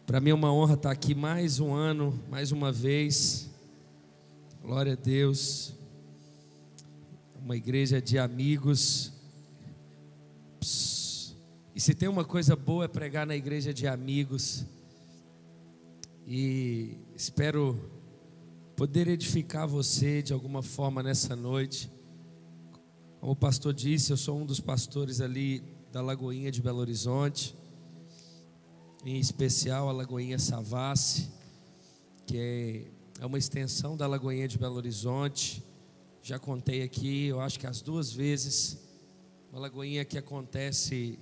Para mim é uma honra estar aqui mais um ano, mais uma vez. Glória a Deus. Uma igreja de amigos. E se tem uma coisa boa é pregar na igreja de amigos. E espero poder edificar você de alguma forma nessa noite. Como o pastor disse, eu sou um dos pastores ali da Lagoinha de Belo Horizonte, em especial a Lagoinha Savassi, que é uma extensão da Lagoinha de Belo Horizonte. Já contei aqui, eu acho que as duas vezes, uma lagoinha que acontece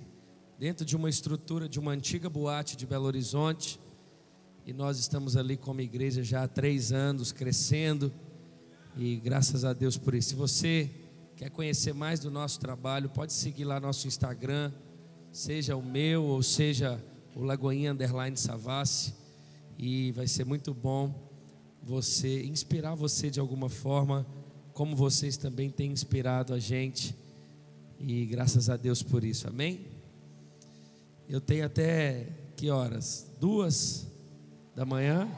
dentro de uma estrutura de uma antiga boate de Belo Horizonte, e nós estamos ali como igreja já há 3 anos, crescendo, e graças a Deus por isso. Se você quer conhecer mais do nosso trabalho, pode seguir lá nosso Instagram, seja o meu ou seja o Lagoinha _Savassi, e vai ser muito bom inspirar você de alguma forma, como vocês também têm inspirado a gente, e graças a Deus por isso, amém? Eu tenho até, que horas? 2 da manhã?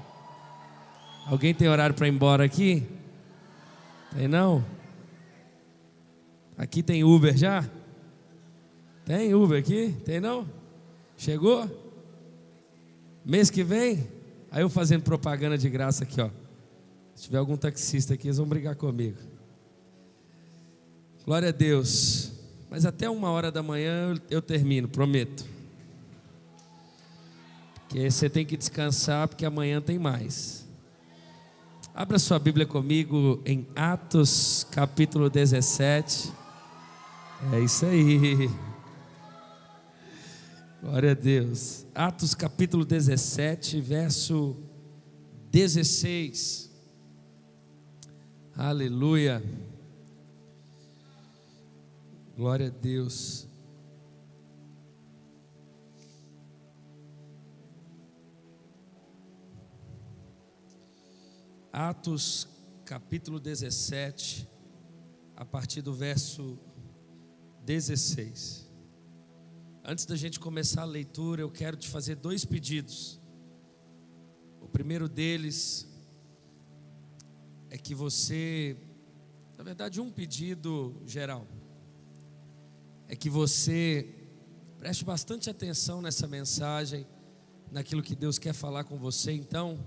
Alguém tem horário para ir embora aqui? Tem não? Aqui tem Uber já? Tem Uber aqui? Tem não? Chegou? Mês que vem? Aí eu fazendo propaganda de graça aqui, ó. Se tiver algum taxista aqui, eles vão brigar comigo. Glória a Deus. Mas até 1h da manhã eu termino, prometo. Porque você tem que descansar, porque amanhã tem mais. Abra sua Bíblia comigo em Atos capítulo 17. É isso aí. Glória a Deus. Atos capítulo 17, verso 16. Aleluia. Glória a Deus. Atos capítulo 17, a partir do verso 16. Antes da gente começar a leitura, eu quero te fazer 2 pedidos. O primeiro deles é que você, na verdade, um pedido geral, é que você preste bastante atenção nessa mensagem, naquilo que Deus quer falar com você. Então,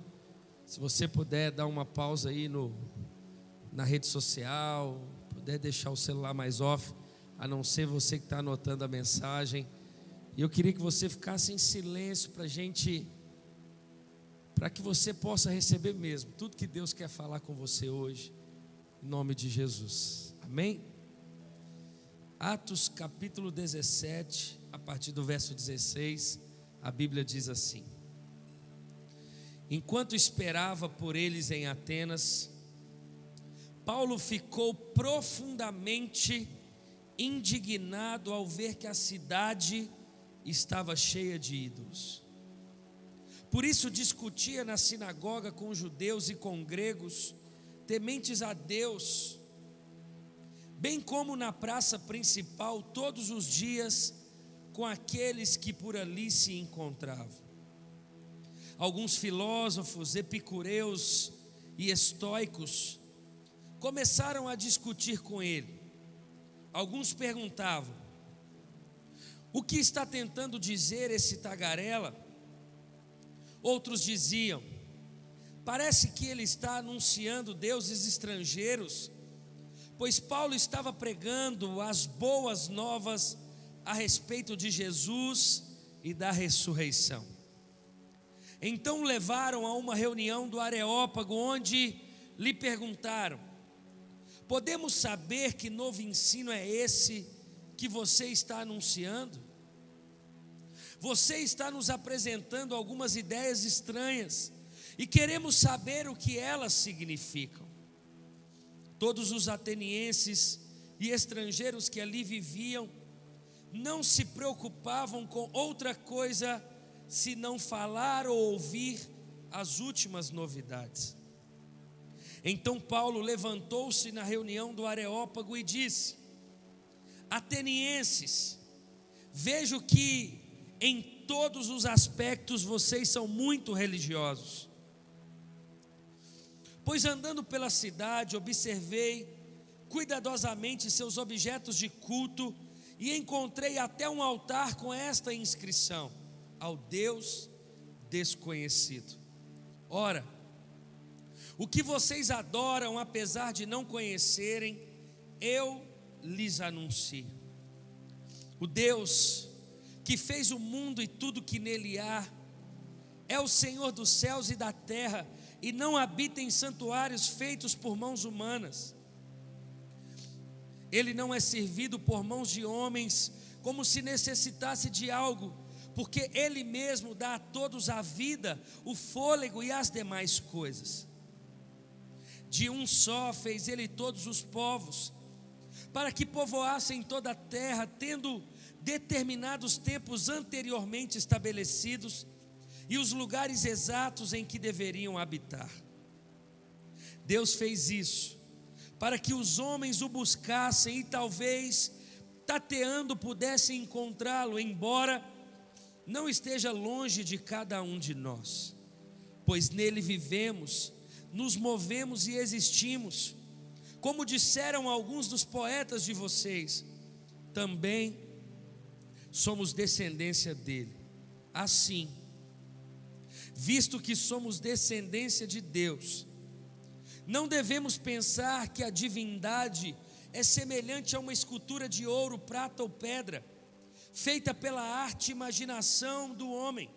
se você puder dar uma pausa aí na rede social, puder deixar o celular mais off, a não ser você que está anotando a mensagem. E eu queria que você ficasse em silêncio para que você possa receber mesmo tudo que Deus quer falar com você hoje, em nome de Jesus, amém? Atos capítulo 17, a partir do verso 16, a Bíblia diz assim: enquanto esperava por eles em Atenas, Paulo ficou profundamente indignado ao ver que a cidade estava cheia de ídolos. Por isso discutia na sinagoga com judeus e com gregos, tementes a Deus, bem como na praça principal todos os dias com aqueles que por ali se encontravam. Alguns filósofos, epicureus e estoicos começaram a discutir com ele. Alguns perguntavam: o que está tentando dizer esse tagarela? Outros diziam: parece que ele está anunciando deuses estrangeiros, pois Paulo estava pregando as boas novas a respeito de Jesus e da ressurreição. Então o levaram a uma reunião do Areópago, onde lhe perguntaram: podemos saber que novo ensino é esse que você está anunciando? Você está nos apresentando algumas ideias estranhas e queremos saber o que elas significam. Todos os atenienses e estrangeiros que ali viviam não se preocupavam com outra coisa senão falar ou ouvir as últimas novidades. Então Paulo levantou-se na reunião do Areópago e disse: atenienses, vejo que em todos os aspectos vocês são muito religiosos. Pois andando pela cidade, observei cuidadosamente seus objetos de culto e encontrei até um altar com esta inscrição: ao Deus desconhecido. Ora, o que vocês adoram, apesar de não conhecerem, eu lhes anuncio. O Deus que fez o mundo e tudo que nele há, é o Senhor dos céus e da terra, e não habita em santuários feitos por mãos humanas. Ele não é servido por mãos de homens, como se necessitasse de algo, porque Ele mesmo dá a todos a vida, o fôlego e as demais coisas. De um só fez Ele todos os povos, para que povoassem toda a terra, tendo determinados tempos anteriormente estabelecidos, e os lugares exatos em que deveriam habitar. Deus fez isso para que os homens o buscassem e talvez, tateando, pudessem encontrá-lo, embora não esteja longe de cada um de nós, pois nele vivemos, nos movemos e existimos. Como disseram alguns dos poetas de vocês, também somos descendência dele. Assim, visto que somos descendência de Deus, não devemos pensar que a divindade é semelhante a uma escultura de ouro, prata ou pedra, feita pela arte e imaginação do homem.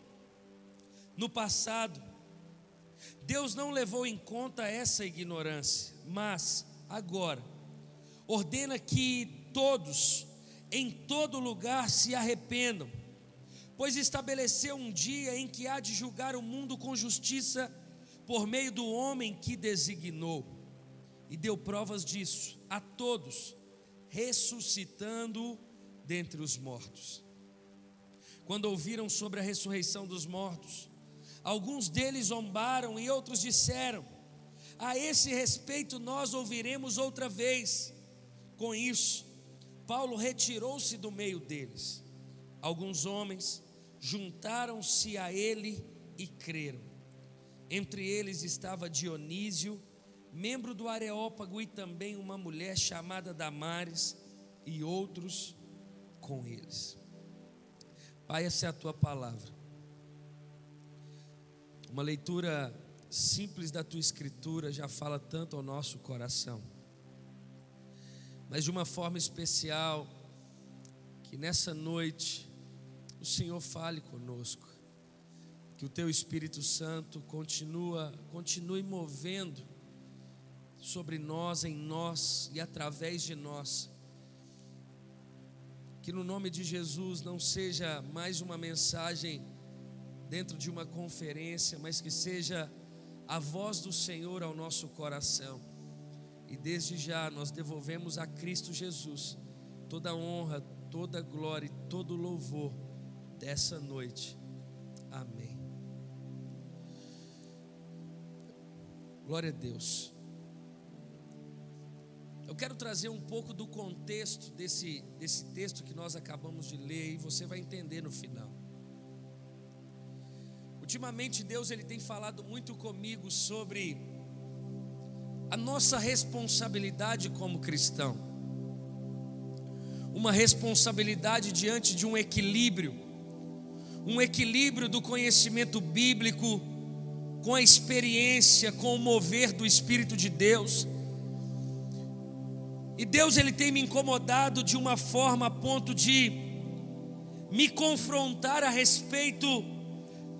No passado, Deus não levou em conta essa ignorância, mas agora ordena que todos, em todo lugar, se arrependam, pois estabeleceu um dia em que há de julgar o mundo com justiça por meio do homem que designou, e deu provas disso a todos, ressuscitando dentre os mortos. Quando ouviram sobre a ressurreição dos mortos, alguns deles zombaram e outros disseram: a esse respeito nós ouviremos outra vez. Com isso, Paulo retirou-se do meio deles. Alguns homens juntaram-se a ele e creram. Entre eles estava Dionísio, membro do Areópago, e também uma mulher chamada Damares, e outros com eles. Pai, essa é a tua palavra. Uma leitura simples da tua escritura já fala tanto ao nosso coração, mas de uma forma especial, que nessa noite o Senhor fale conosco, que o teu Espírito Santo continue movendo sobre nós, em nós e através de nós. Que no nome de Jesus não seja mais uma mensagem dentro de uma conferência, mas que seja a voz do Senhor ao nosso coração. E desde já nós devolvemos a Cristo Jesus toda a honra, toda a glória e todo o louvor dessa noite. Amém. Glória a Deus. Eu quero trazer um pouco do contexto desse texto que nós acabamos de ler, e você vai entender no final. Ultimamente Deus ele tem falado muito comigo sobre a nossa responsabilidade como cristão. Uma responsabilidade diante de um equilíbrio do conhecimento bíblico com a experiência, com o mover do Espírito de Deus. E Deus ele tem me incomodado de uma forma a ponto de me confrontar a respeito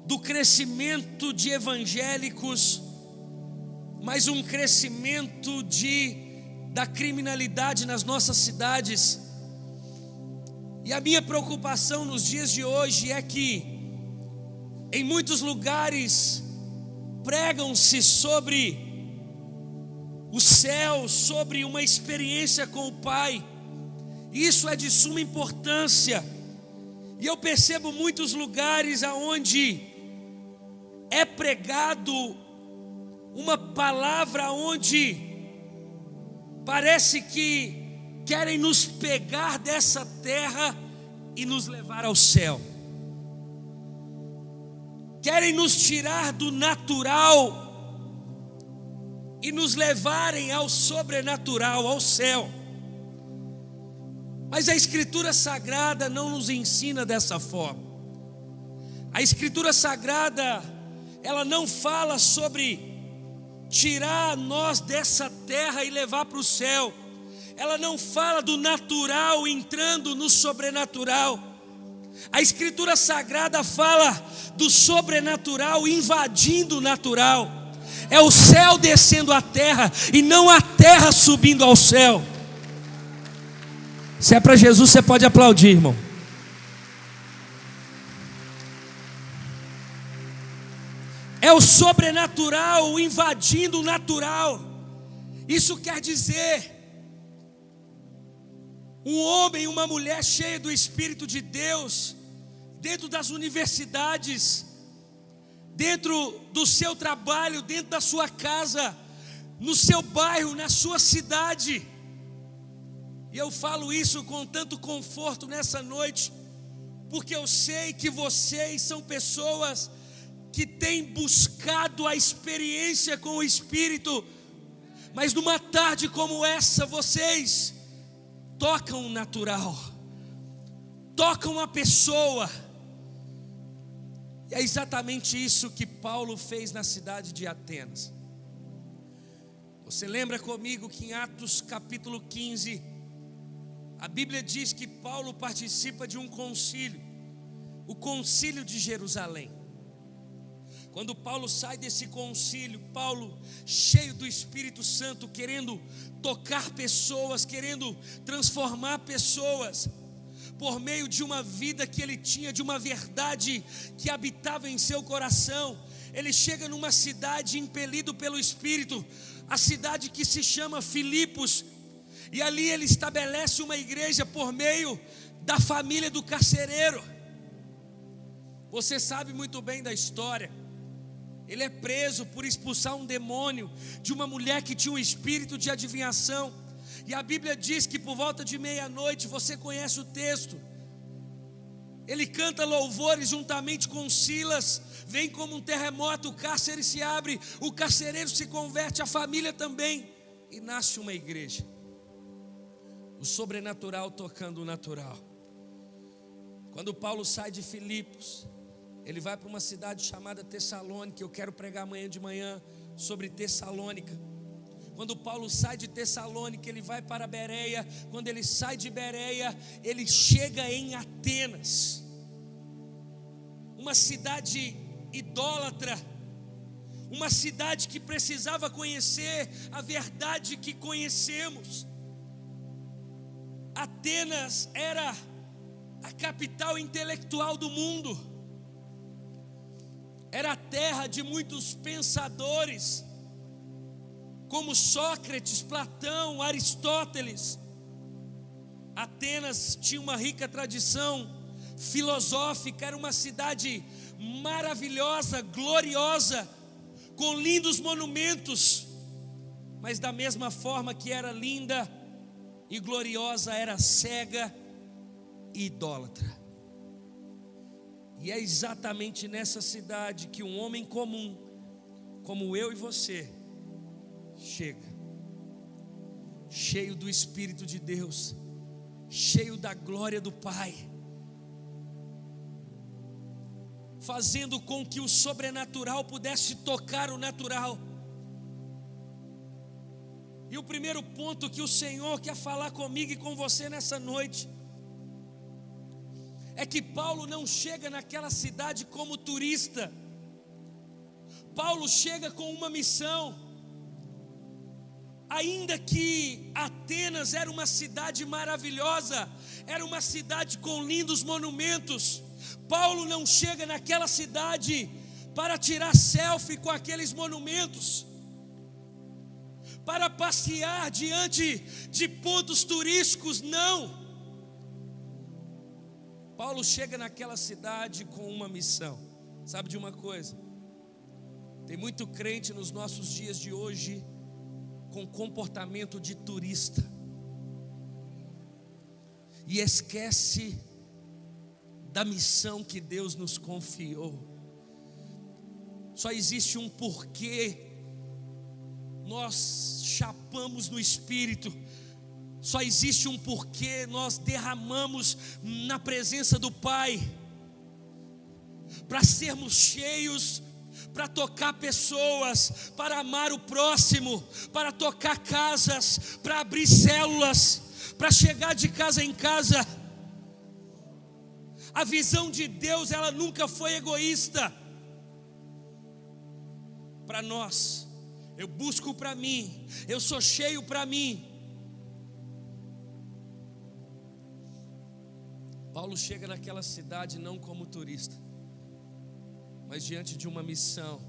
do crescimento de evangélicos, mas um crescimento da criminalidade nas nossas cidades. E a minha preocupação nos dias de hoje é que em muitos lugares pregam-se sobre o céu, sobre uma experiência com o Pai. Isso é de suma importância. E eu percebo muitos lugares aonde é pregado uma palavra onde parece que querem nos pegar dessa terra e nos levar ao céu. querem nos tirar do natural e nos levarem ao sobrenatural, ao céu. Mas a Escritura Sagrada não nos ensina dessa forma. A Escritura Sagrada, ela não fala sobre tirar nós dessa terra e levar para o céu. Ela não fala do natural entrando no sobrenatural. A Escritura Sagrada fala do sobrenatural invadindo o natural. É o céu descendo à terra e não a terra subindo ao céu. Se é para Jesus, você pode aplaudir, irmão. É o sobrenatural invadindo o natural. Isso quer dizer, um homem e uma mulher cheia do Espírito de Deus, dentro das universidades, dentro do seu trabalho, dentro da sua casa, no seu bairro, na sua cidade. E eu falo isso com tanto conforto nessa noite, porque eu sei que vocês são pessoas que têm buscado a experiência com o Espírito, mas numa tarde como essa, vocês tocam o natural, tocam a pessoa. E é exatamente isso que Paulo fez na cidade de Atenas. Você lembra comigo que em Atos capítulo 15, a Bíblia diz que Paulo participa de um concílio, o concílio de Jerusalém. Quando Paulo sai desse concílio, Paulo, cheio do Espírito Santo, querendo tocar pessoas, querendo transformar pessoas, por meio de uma vida que ele tinha, de uma verdade que habitava em seu coração, ele chega numa cidade impelido pelo Espírito, a cidade que se chama Filipos, e ali ele estabelece uma igreja por meio da família do carcereiro. Você sabe muito bem da história. Ele é preso por expulsar um demônio de uma mulher que tinha um espírito de adivinhação. E a Bíblia diz que por volta de meia-noite, você conhece o texto, ele canta louvores juntamente com Silas, vem como um terremoto, o cárcere se abre, o carcereiro se converte, a família também, e nasce uma igreja. O sobrenatural tocando o natural. Quando Paulo sai de Filipos, ele vai para uma cidade chamada Tessalônica. Eu quero pregar amanhã de manhã sobre Tessalônica. Quando Paulo sai de Tessalônica, ele vai para Bereia. Quando ele sai de Bereia, ele chega em Atenas, uma cidade idólatra, uma cidade que precisava conhecer a verdade que conhecemos. Atenas era a capital intelectual do mundo. Era a terra de muitos pensadores, como Sócrates, Platão, Aristóteles. Atenas tinha uma rica tradição filosófica, era uma cidade maravilhosa, gloriosa, com lindos monumentos, mas da mesma forma que era linda e gloriosa, era cega e idólatra. E é exatamente nessa cidade que um homem comum, como eu e você, chega, cheio do Espírito de Deus, cheio da glória do Pai, fazendo com que o sobrenatural pudesse tocar o natural. E o primeiro ponto que o Senhor quer falar comigo e com você nessa noite é que Paulo não chega naquela cidade como turista. Paulo chega com uma missão. Ainda que Atenas era uma cidade maravilhosa, era uma cidade com lindos monumentos, Paulo não chega naquela cidade para tirar selfie com aqueles monumentos, para passear diante de pontos turísticos, não. Paulo chega naquela cidade com uma missão. Sabe de uma coisa? Tem muito crente nos nossos dias de hoje com comportamento de turista e esquece da missão que Deus nos confiou. Só existe um porquê nós chapamos no Espírito. Só existe um porquê nós derramamos na presença do Pai. Para sermos cheios, para tocar pessoas, para amar o próximo, para tocar casas, para abrir células, para chegar de casa em casa. A visão de Deus, ela nunca foi egoísta. Para nós, eu busco para mim, eu sou cheio para mim. Paulo chega naquela cidade não como turista, mas diante de uma missão.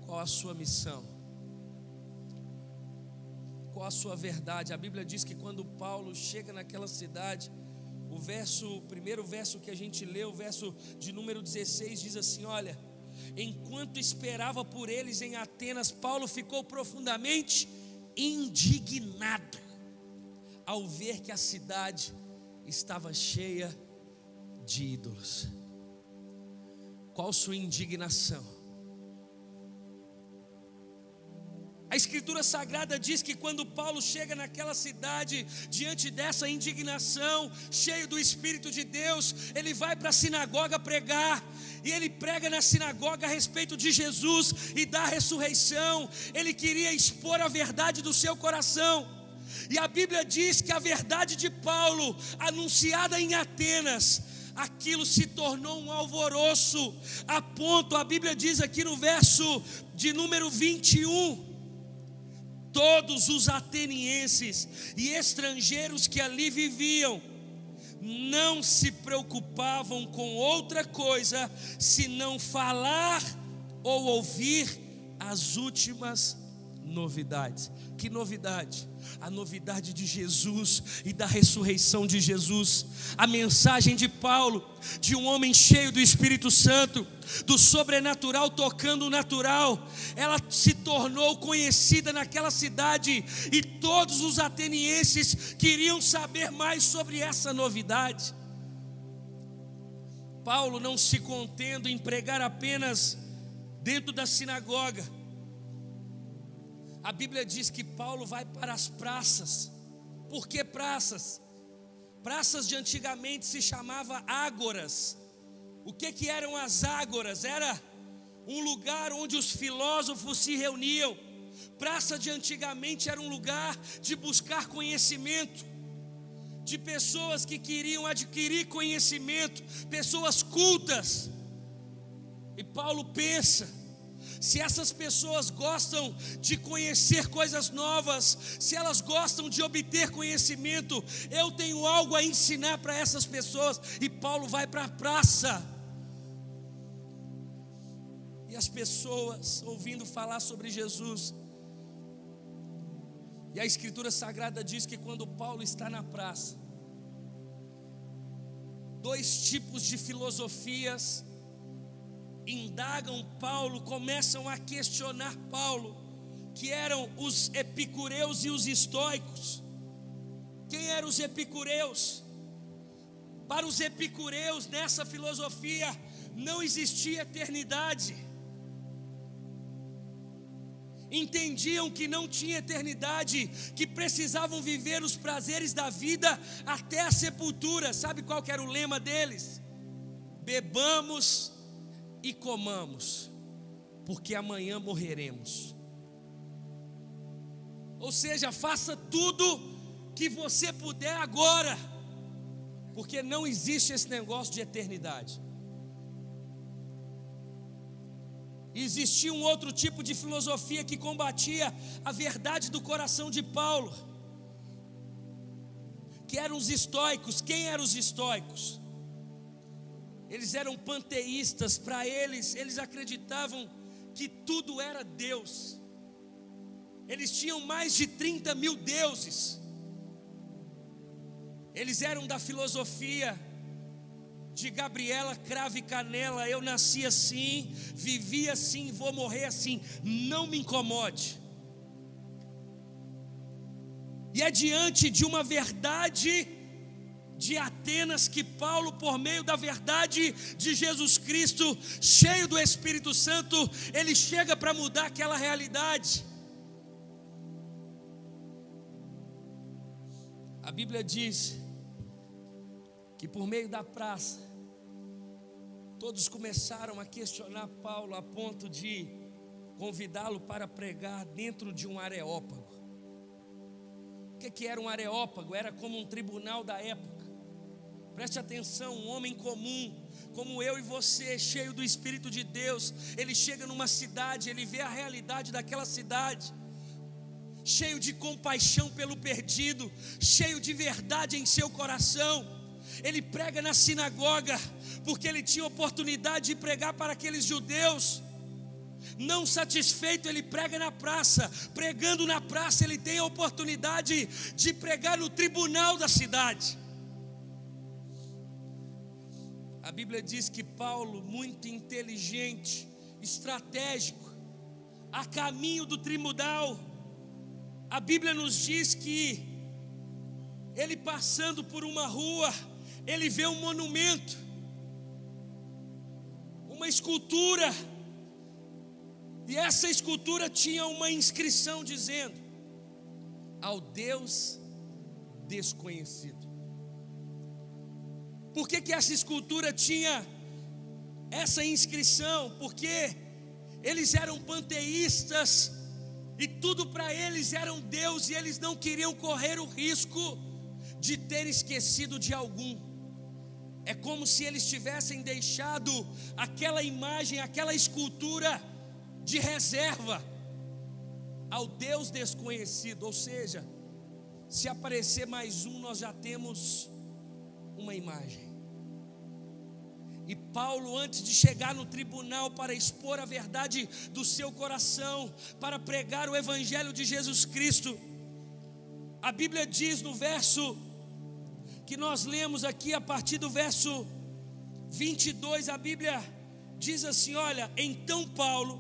Qual a sua missão? Qual a sua verdade? A Bíblia diz que quando Paulo chega naquela cidade, o primeiro verso que a gente leu, o verso de número 16, diz assim: olha, enquanto esperava por eles em Atenas, Paulo ficou profundamente indignado ao ver que a cidade estava cheia de ídolos. Qual sua indignação? A Escritura Sagrada diz que quando Paulo chega naquela cidade, diante dessa indignação, cheio do Espírito de Deus, ele vai para a sinagoga pregar, e ele prega na sinagoga a respeito de Jesus e da ressurreição. Ele queria expor a verdade do seu coração, e a Bíblia diz que a verdade de Paulo, anunciada em Atenas, aquilo se tornou um alvoroço, a ponto, a Bíblia diz aqui no verso de número 21, todos os atenienses e estrangeiros que ali viviam não se preocupavam com outra coisa senão falar ou ouvir as últimas novidades. Que novidade? A novidade de Jesus e da ressurreição de Jesus. A mensagem de Paulo, de um homem cheio do Espírito Santo, do sobrenatural tocando o natural, ela se tornou conhecida naquela cidade, e todos os atenienses queriam saber mais sobre essa novidade. Paulo não se contendo em pregar apenas dentro da sinagoga. A Bíblia diz que Paulo vai para as praças. Por que praças? Praças de antigamente se chamava ágoras. O que eram as ágoras? Era um lugar onde os filósofos se reuniam. Praça de antigamente era um lugar de buscar conhecimento, de pessoas que queriam adquirir conhecimento, pessoas cultas. E Paulo pensa: se essas pessoas gostam de conhecer coisas novas, se elas gostam de obter conhecimento, eu tenho algo a ensinar para essas pessoas. E Paulo vai para a praça, e as pessoas ouvindo falar sobre Jesus. E a Escritura Sagrada diz que quando Paulo está na praça, dois tipos de filosofias indagam Paulo, começam a questionar Paulo, que eram os epicureus e os estoicos. Quem eram os epicureus? Para os epicureus, nessa filosofia não existia eternidade. Entendiam que não tinha eternidade, que precisavam viver os prazeres da vida até a sepultura. Sabe qual que era o lema deles? Bebamos e comamos, porque amanhã morreremos. Ou seja, faça tudo que você puder agora, porque não existe esse negócio de eternidade. Existia um outro tipo de filosofia que combatia a verdade do coração de Paulo, que eram os estoicos. Quem eram os estoicos? Eles eram panteístas. Para eles acreditavam que tudo era Deus. Eles tinham mais de 30 mil deuses. Eles eram da filosofia de Gabriela Cravo e Canela: eu nasci assim, vivi assim, vou morrer assim, não me incomode. E é diante de uma verdade de Atenas que Paulo, por meio da verdade de Jesus Cristo, cheio do Espírito Santo, ele chega para mudar aquela realidade. A Bíblia diz que por meio da praça, todos começaram a questionar Paulo a ponto de convidá-lo para pregar dentro de um areópago. O que era um areópago? Era como um tribunal da época. Preste atenção, um homem comum, como eu e você, cheio do Espírito de Deus, ele chega numa cidade, ele vê a realidade daquela cidade, cheio de compaixão pelo perdido, cheio de verdade em seu coração. Ele prega na sinagoga, porque ele tinha oportunidade de pregar para aqueles judeus. Não satisfeito, ele prega na praça. Pregando na praça, ele tem a oportunidade de pregar no tribunal da cidade. A Bíblia diz que Paulo, muito inteligente, estratégico, a caminho do tribunal, a Bíblia nos diz que ele passando por uma rua, ele vê um monumento, uma escultura, e essa escultura tinha uma inscrição dizendo: ao Deus desconhecido. Por que essa escultura tinha essa inscrição? Porque eles eram panteístas, e tudo para eles era um Deus, e eles não queriam correr o risco de ter esquecido de algum. É como se eles tivessem deixado aquela imagem, aquela escultura de reserva ao Deus desconhecido. Ou seja, se aparecer mais um, nós já temos uma imagem. E Paulo, antes de chegar no tribunal para expor a verdade do seu coração, para pregar o evangelho de Jesus Cristo, a Bíblia diz no verso que nós lemos aqui, a partir do verso 22, a Bíblia diz assim: olha, então Paulo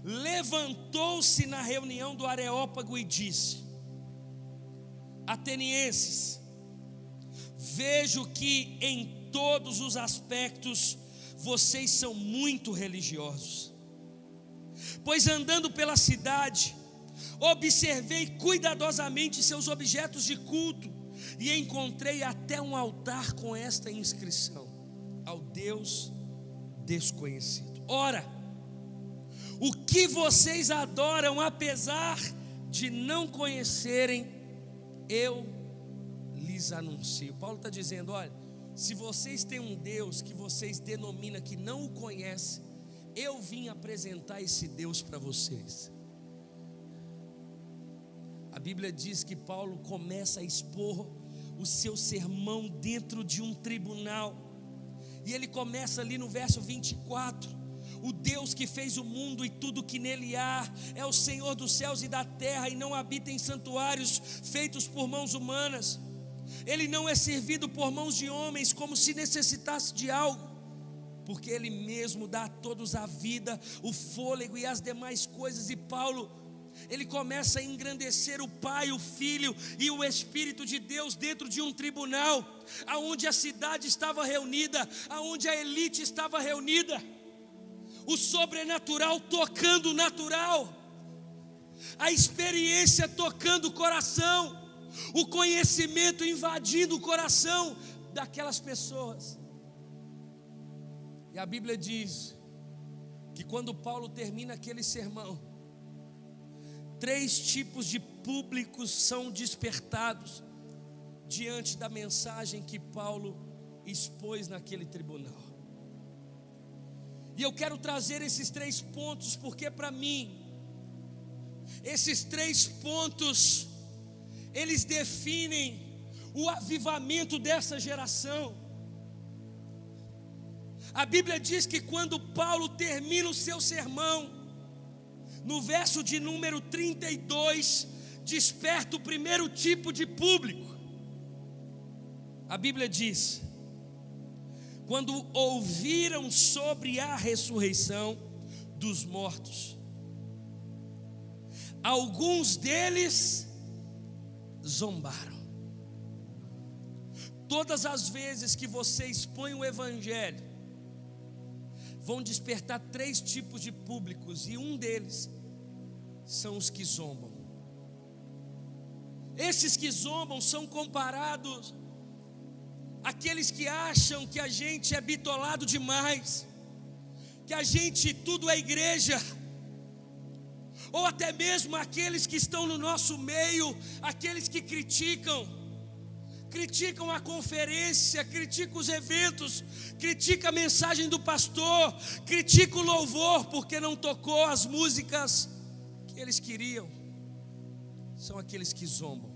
levantou-se na reunião do Areópago e disse: atenienses, vejo que em todos os aspectos vocês são muito religiosos, pois andando pela cidade, observei cuidadosamente seus objetos de culto, e encontrei até um altar com esta inscrição: ao Deus desconhecido. Ora, o que vocês adoram, apesar de não conhecerem, eu lhes anuncio. Paulo está dizendo: olha, se vocês têm um Deus que vocês denominam que não o conhecem, eu vim apresentar esse Deus para vocês. A Bíblia diz que Paulo começa a expor o seu sermão dentro de um tribunal, e ele começa ali no verso 24: o Deus que fez o mundo e tudo que nele há, é o Senhor dos céus e da terra, e não habita em santuários feitos por mãos humanas. Ele não é servido por mãos de homens como se necessitasse de algo, porque Ele mesmo dá a todos a vida, o fôlego e as demais coisas. E Paulo, ele começa a engrandecer o Pai, o Filho e o Espírito de Deus dentro de um tribunal, aonde a cidade estava reunida, aonde a elite estava reunida. O sobrenatural tocando o natural, a experiência tocando o coração, o conhecimento invadindo o coração daquelas pessoas. E a Bíblia diz que quando Paulo termina aquele sermão, 3 tipos de públicos são despertados diante da mensagem que Paulo expôs naquele tribunal. E eu quero trazer esses 3 pontos, porque para mim, esses 3 pontos, eles definem o avivamento dessa geração. A Bíblia diz que quando Paulo termina o seu sermão, no verso de número 32, desperta o primeiro tipo de público. A Bíblia diz: quando ouviram sobre a ressurreição dos mortos, alguns deles zombaram. Todas as vezes que você expõe o evangelho, vão despertar 3 tipos de públicos, e um deles são os que zombam. Esses que zombam são comparados àqueles que acham que a gente é bitolado demais, que a gente tudo é igreja, ou até mesmo aqueles que estão no nosso meio, aqueles que criticam a conferência, criticam os eventos, criticam a mensagem do pastor, criticam o louvor porque não tocou as músicas que eles queriam. São aqueles que zombam.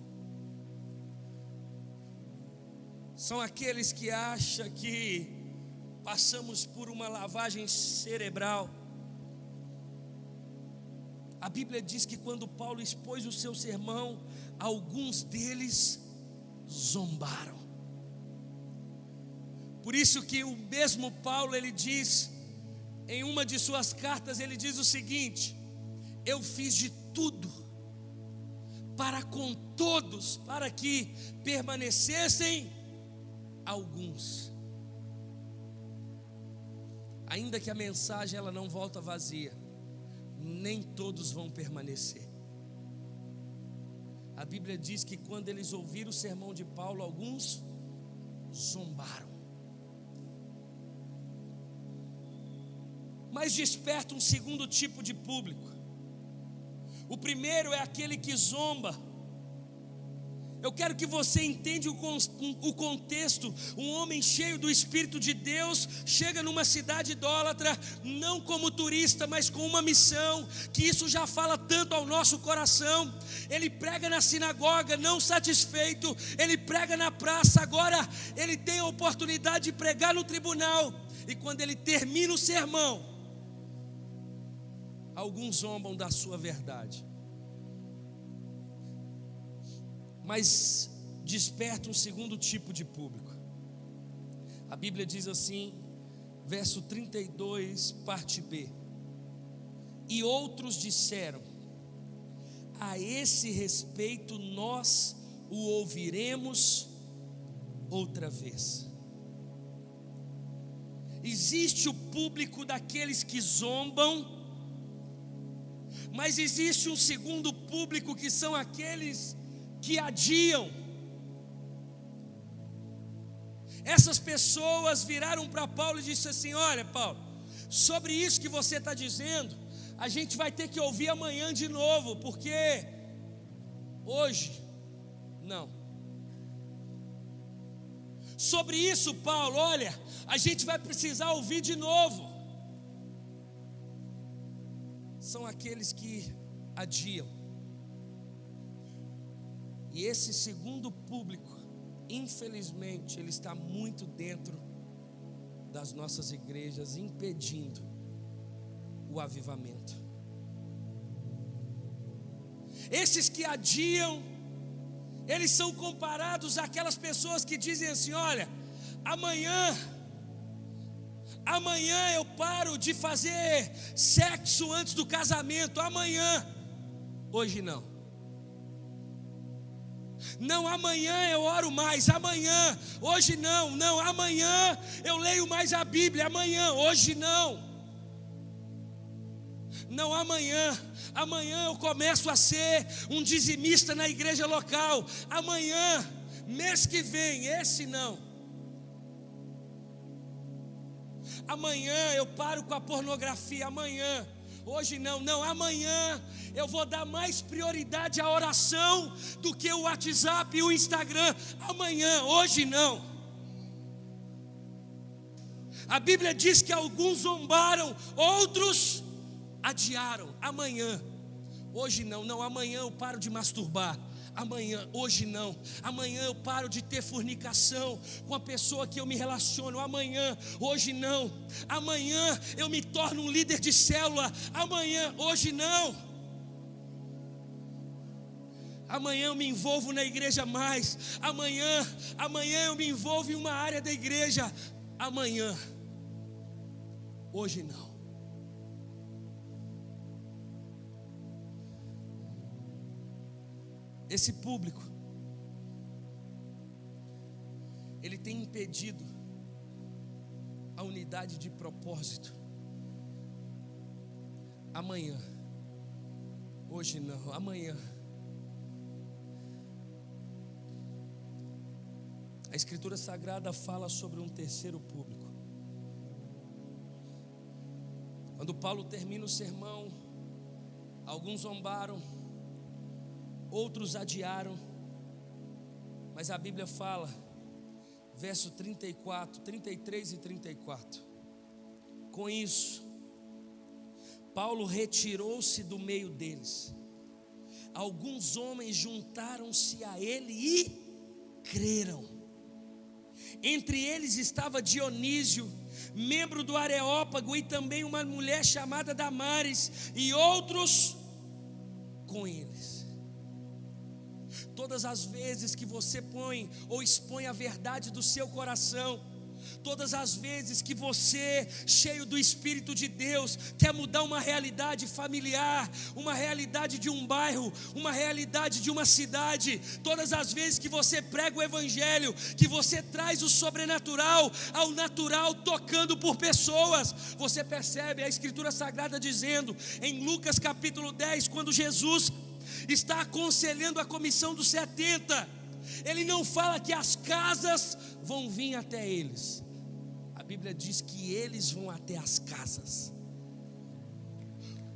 São aqueles que acham que passamos por uma lavagem cerebral. A Bíblia diz que quando Paulo expôs o seu sermão, alguns deles zombaram. Por isso que o mesmo Paulo, ele diz, em uma de suas cartas, ele diz o seguinte: eu fiz de tudo para com todos, para que permanecessem alguns. Ainda que a mensagem ela não volta vazia, nem todos vão permanecer. A Bíblia diz que quando eles ouviram o sermão de Paulo, alguns zombaram. Mas desperta um segundo tipo de público. O primeiro é aquele que zomba. Eu quero que você entenda o contexto. Um homem cheio do Espírito de Deus chega numa cidade idólatra, não como turista, mas com uma missão, que isso já fala tanto ao nosso coração. Ele prega na sinagoga, não satisfeito, ele prega na praça, agora ele tem a oportunidade de pregar no tribunal. E quando ele termina o sermão, alguns zombam da sua verdade. Mas desperta um segundo tipo de público. A Bíblia diz assim, verso 32, parte B: e outros disseram: a esse respeito nós o ouviremos outra vez. Existe o público daqueles que zombam, mas existe um segundo público, que são aqueles que adiam. Essas pessoas viraram para Paulo e disseram assim: olha, Paulo, sobre isso que você está dizendo, a gente vai ter que ouvir amanhã de novo, porque hoje não. Sobre isso, Paulo, olha, a gente vai precisar ouvir de novo. São aqueles que adiam. E esse segundo público, infelizmente, ele está muito dentro das nossas igrejas, impedindo o avivamento. Esses que adiam, eles são comparados àquelas pessoas que dizem assim: olha, amanhã eu paro de fazer sexo antes do casamento, amanhã. Hoje não. Não, amanhã eu oro mais, amanhã. Hoje não, amanhã eu leio mais a Bíblia, amanhã. Hoje não. Não, amanhã eu começo a ser um dizimista na igreja local. Amanhã, mês que vem, esse não. Amanhã eu paro com a pornografia, amanhã. Hoje não, amanhã eu vou dar mais prioridade à oração do que o WhatsApp e o Instagram. Amanhã, hoje não. A Bíblia diz que alguns zombaram, outros adiaram. Amanhã, hoje não, amanhã eu paro de masturbar. Amanhã, hoje não. Amanhã eu paro de ter fornicação com a pessoa que eu me relaciono. Amanhã, hoje não. Amanhã eu me torno um líder de célula. Amanhã, hoje não. Amanhã eu me envolvo na igreja mais. Amanhã eu me envolvo em uma área da igreja. Amanhã, hoje não. Esse público, ele tem impedido a unidade de propósito. Amanhã, hoje não, amanhã, a Escritura Sagrada fala sobre um terceiro público. Quando Paulo termina o sermão, alguns zombaram, outros adiaram, mas a Bíblia fala, verso 34, 33 e 34: com isso, Paulo retirou-se do meio deles. Alguns homens juntaram-se a ele e creram. Entre eles estava Dionísio, membro do Areópago, e também uma mulher chamada Damares, e outros com eles. Todas as vezes que você põe ou expõe a verdade do seu coração, todas as vezes que você, cheio do Espírito de Deus, quer mudar uma realidade familiar, uma realidade de um bairro, uma realidade de uma cidade, todas as vezes que você prega o Evangelho, que você traz o sobrenatural ao natural, tocando por pessoas, você percebe a Escritura Sagrada dizendo, em Lucas capítulo 10, quando Jesus está aconselhando a comissão dos 70, ele não fala que as casas vão vir até eles. A Bíblia diz que eles vão até as casas.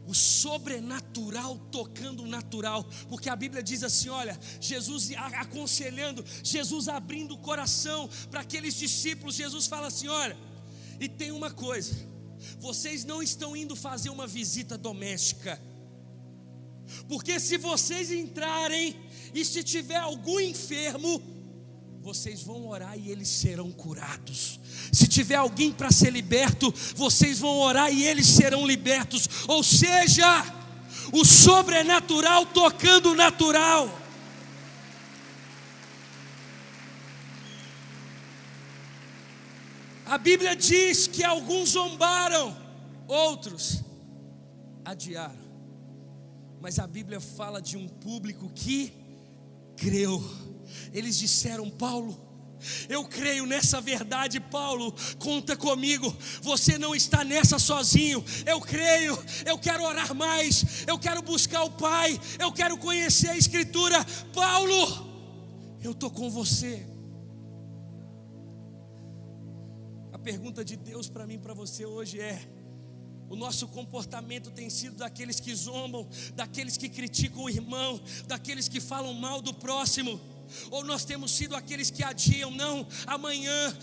O sobrenatural tocando o natural, porque a Bíblia diz assim, olha, Jesus aconselhando, Jesus abrindo o coração para aqueles discípulos. Jesus fala assim, olha, e tem uma coisa, vocês não estão indo fazer uma visita doméstica, porque se vocês entrarem e se tiver algum enfermo, vocês vão orar e eles serão curados. Se tiver alguém para ser liberto, vocês vão orar e eles serão libertos. Ou seja, o sobrenatural tocando o natural. A Bíblia diz que alguns zombaram, outros adiaram. Mas a Bíblia fala de um público que creu. Eles disseram, Paulo, eu creio nessa verdade, Paulo, conta comigo, você não está nessa sozinho, eu creio, eu quero orar mais, eu quero buscar o Pai, eu quero conhecer a Escritura, Paulo, eu estou com você. A pergunta de Deus para mim e para você hoje é: o nosso comportamento tem sido daqueles que zombam, daqueles que criticam o irmão, daqueles que falam mal do próximo? Ou nós temos sido aqueles que adiam, não, amanhã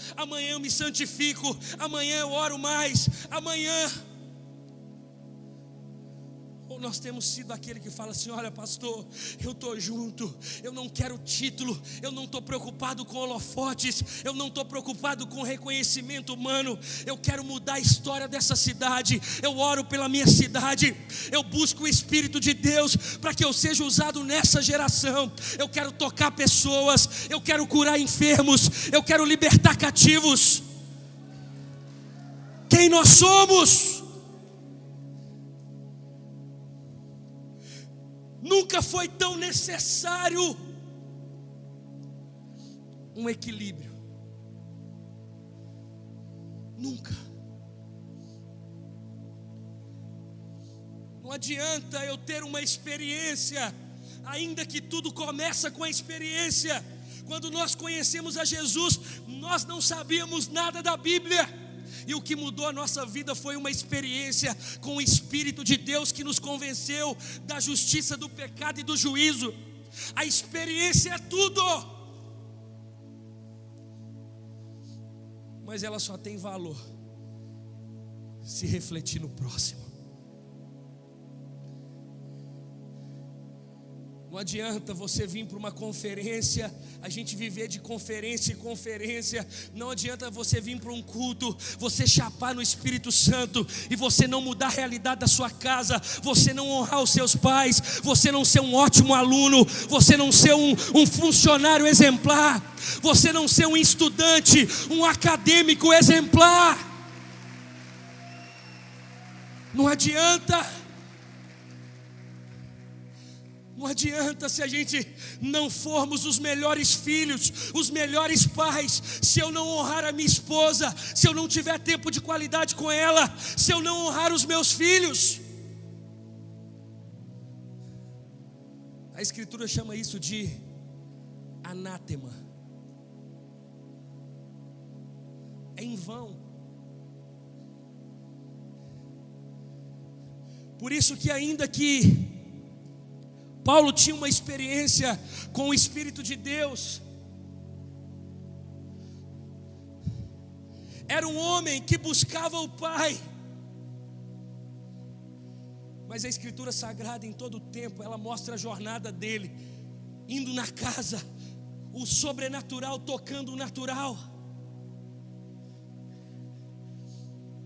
eu me santifico, amanhã eu oro mais, amanhã? Ou nós temos sido aquele que fala assim, olha pastor, eu estou junto, eu não quero título, eu não estou preocupado com holofotes, eu não estou preocupado com reconhecimento humano, eu quero mudar a história dessa cidade, eu oro pela minha cidade, eu busco o Espírito de Deus para que eu seja usado nessa geração, eu quero tocar pessoas, eu quero curar enfermos, eu quero libertar cativos. Quem nós somos? Nunca foi tão necessário um equilíbrio. Nunca. Não adianta eu ter uma experiência, ainda que tudo começa com a experiência. Quando nós conhecemos a Jesus, nós não sabíamos nada da Bíblia. E o que mudou a nossa vida foi uma experiência com o Espírito de Deus que nos convenceu da justiça, do pecado e do juízo. A experiência é tudo, mas ela só tem valor se refletir no próximo. Não adianta você vir para uma conferência, a gente viver de conferência em conferência. Não adianta você vir para um culto, você chapar no Espírito Santo e você não mudar a realidade da sua casa, você não honrar os seus pais, você não ser um ótimo aluno, você não ser um funcionário exemplar, você não ser um estudante, um acadêmico exemplar. Não adianta. Não adianta se a gente não formos os melhores filhos, os melhores pais, se eu não honrar a minha esposa, se eu não tiver tempo de qualidade com ela, se eu não honrar os meus filhos. A Escritura chama isso de anátema. É em vão. Por isso que ainda que Paulo tinha uma experiência com o Espírito de Deus, era um homem que buscava o Pai, mas a Escritura Sagrada em todo o tempo, ela mostra a jornada dele, indo na casa, o sobrenatural tocando o natural.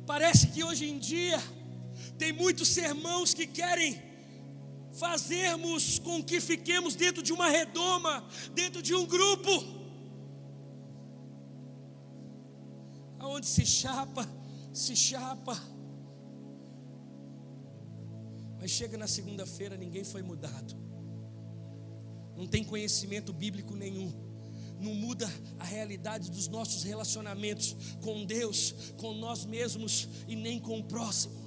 Parece que hoje em dia tem muitos sermãos que querem fazermos com que fiquemos dentro de uma redoma, dentro de um grupo, aonde se chapa, mas chega na segunda-feira, ninguém foi mudado, não tem conhecimento bíblico nenhum, não muda a realidade dos nossos relacionamentos com Deus, com nós mesmos e nem com o próximo.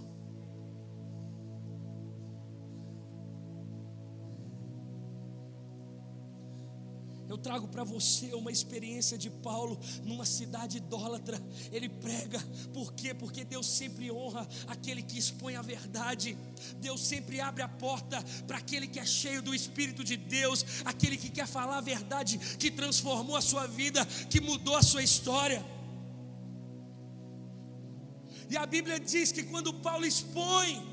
Eu trago para você uma experiência de Paulo numa cidade idólatra. Ele prega, por quê? Porque Deus sempre honra aquele que expõe a verdade. Deus sempre abre a porta para aquele que é cheio do Espírito de Deus, aquele que quer falar a verdade, que transformou a sua vida, que mudou a sua história. E a Bíblia diz que quando Paulo expõe,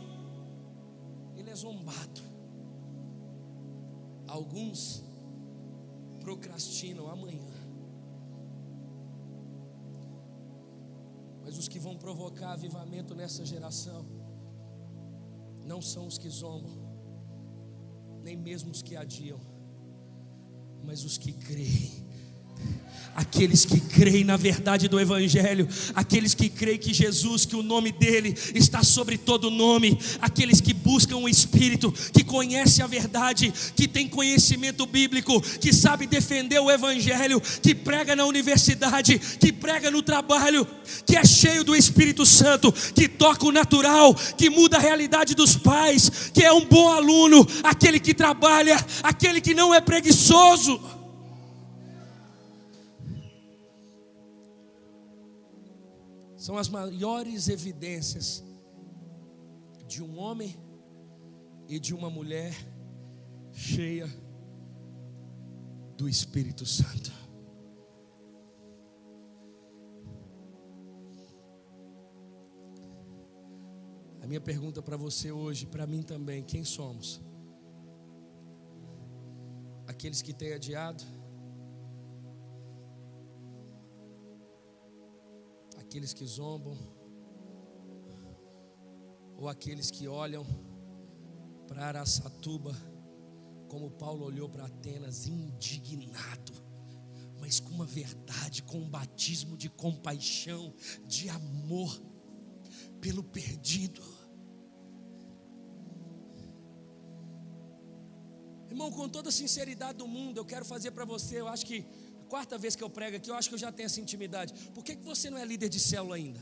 ele é zombado. Alguns procrastinam amanhã, mas os que vão provocar avivamento nessa geração não são os que zombam, nem mesmo os que adiam, mas os que creem. Aqueles que creem na verdade do Evangelho, aqueles que creem que Jesus, que o nome dele está sobre todo nome, aqueles que buscam o Espírito, que conhece a verdade, que tem conhecimento bíblico, que sabe defender o Evangelho, que prega na universidade, que prega no trabalho, que é cheio do Espírito Santo, que toca o natural, que muda a realidade dos pais, que é um bom aluno, aquele que trabalha, aquele que não é preguiçoso. São as maiores evidências de um homem e de uma mulher cheia do Espírito Santo. A minha pergunta para você hoje, para mim também, quem somos? Aqueles que têm adiado? Aqueles que zombam, ou aqueles que olham para Araçatuba, como Paulo olhou para Atenas, indignado, mas com uma verdade, com um batismo de compaixão, de amor pelo perdido. Irmão, com toda a sinceridade do mundo, eu quero fazer para você, eu acho que quarta vez que eu prego aqui, eu acho que eu já tenho essa intimidade. Por que você não é líder de célula ainda?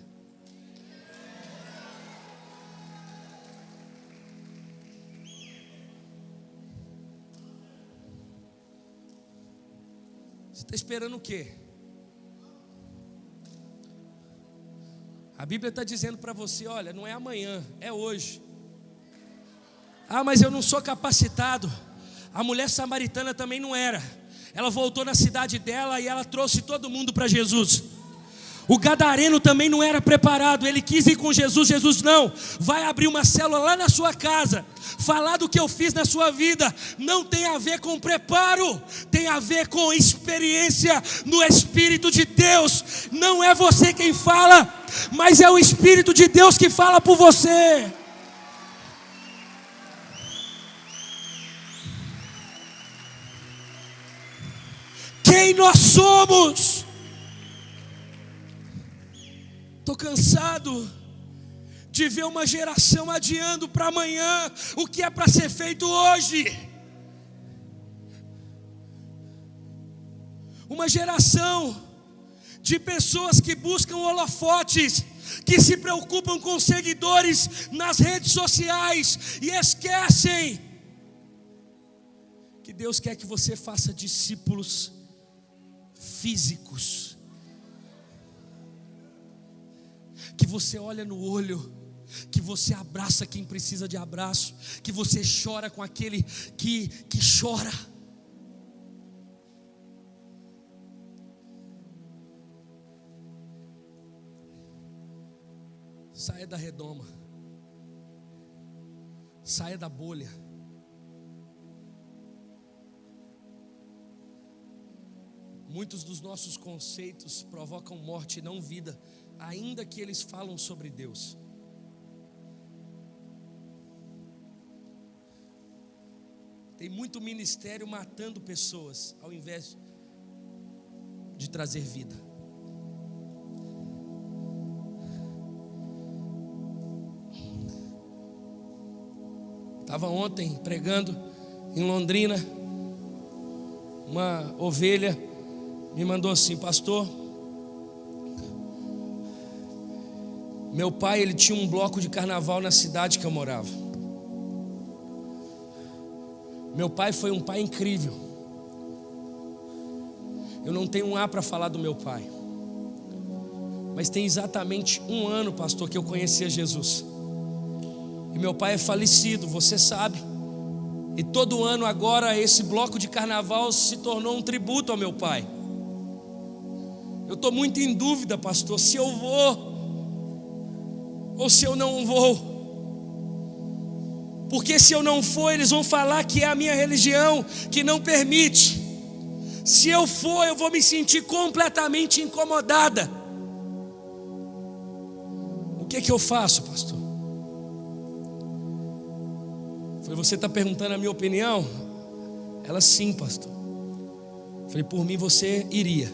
Você está esperando o quê? A Bíblia está dizendo para você, olha, não é amanhã, é hoje. Ah, mas eu não sou capacitado. A mulher samaritana também não era. Ela voltou na cidade dela e ela trouxe todo mundo para Jesus. O gadareno também não era preparado. Ele quis ir com Jesus. Jesus não, vai abrir uma célula lá na sua casa. Falar do que eu fiz na sua vida não tem a ver com preparo, tem a ver com experiência no Espírito de Deus. Não é você quem fala, mas é o Espírito de Deus que fala por você. Quem nós somos? Estou cansado de ver uma geração adiando para amanhã o que é para ser feito hoje. uma geração de pessoas que buscam holofotes, que se preocupam com seguidores nas redes sociais e esquecem que Deus quer que você faça discípulos físicos, que você olha no olho, que você abraça quem precisa de abraço, que você chora com aquele que chora. Saia da redoma, saia da bolha. Muitos dos nossos conceitos provocam morte e não vida, ainda que eles falam sobre Deus. Tem muito ministério matando pessoas, ao invés de trazer vida. Estava ontem pregando em Londrina. Uma ovelha me mandou assim: pastor, meu pai, ele tinha um bloco de carnaval na cidade que eu morava. Meu pai foi um pai incrível. Eu não tenho um A para falar do meu pai, mas tem exatamente 1 ano, pastor, que eu conhecia Jesus. E meu pai é falecido, você sabe. E todo ano agora esse bloco de carnaval se tornou um tributo ao meu pai. Eu estou muito em dúvida, pastor, se eu vou ou se eu não vou. Porque se eu não for, eles vão falar que é a minha religião que não permite. Se eu for, eu vou me sentir completamente incomodada. O que eu faço, pastor? Falei, você está perguntando a minha opinião? Ela, sim, pastor. Falei, por mim você iria.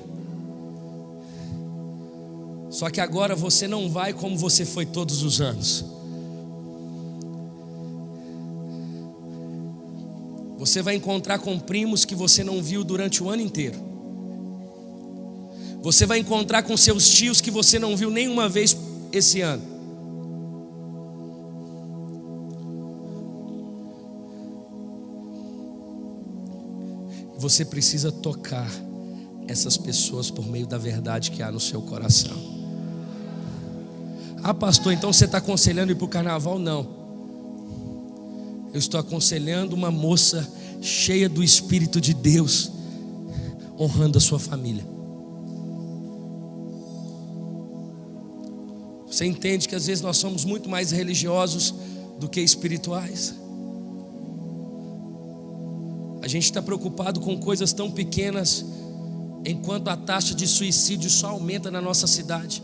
Só que agora você não vai como você foi todos os anos. Você vai encontrar com primos que você não viu durante o ano inteiro. Você vai encontrar com seus tios que você não viu nenhuma vez esse ano. Você precisa tocar essas pessoas por meio da verdade que há no seu coração. Ah, pastor, então você está aconselhando ir para o carnaval? Não. Eu estou aconselhando uma moça cheia do Espírito de Deus, honrando a sua família. Você entende que às vezes nós somos muito mais religiosos do que espirituais? A gente está preocupado com coisas tão pequenas, enquanto a taxa de suicídio só aumenta na nossa cidade.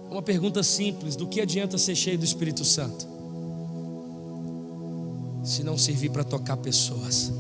Uma pergunta simples: do que adianta ser cheio do Espírito Santo se não servir para tocar pessoas?